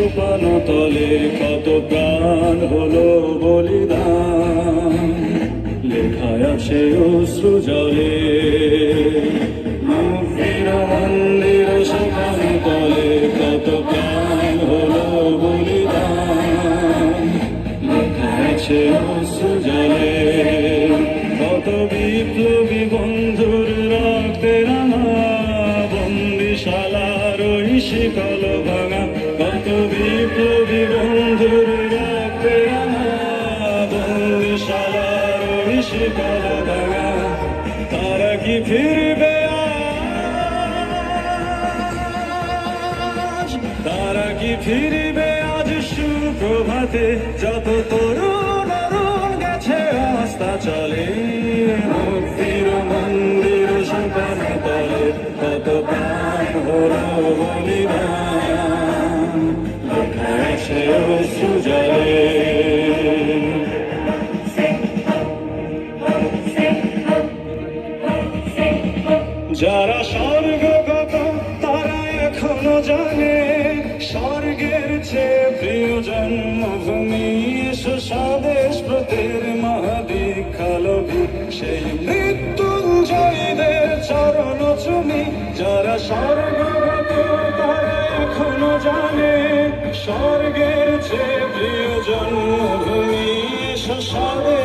সোপানো তলে কত প্রাণ হলো বলিদান, লেখায় আছে অশ্রু জলে। মুক্তির মন্দির সোপানো তলে কত প্রাণ হলো বলিদান, লেখায় আছে অশ্রু জলে। কত বিপ্লবী বন্ধুর রক্তে রাঙা, বন্দিশালার ওই শিকল ভাঙা। কত বিপ্লবী বন্ধুর রক্তে রাঙা, বন্দিশালার ওই শিকল ভাঙা। তারা কি ফিরবে আজ, তারা কি ফিরবে আজ সুপ্রভাতে? যত তরুণ অরুণ গেছে আস্থা চলে, মুক্তির মন্দির সোপানো তলে কত প্রাণ হলো বলিদান, লেখায় আছে অশ্রু জলে। যারা স্বর্গগত তারা এখনো জানে, স্বর্গের চেয়ে প্রিয় জন্মভূমি। স্বদেশ ব্রতের মহাদীক্ষালভী, সেই মৃত্যুঞ্জয়ীদের চরণ চুমি। যারা স্বর্গগত তারা এখনো জানে, স্বর্গের চেয়ে প্রিয় জন্মভূমি। স্বদেশ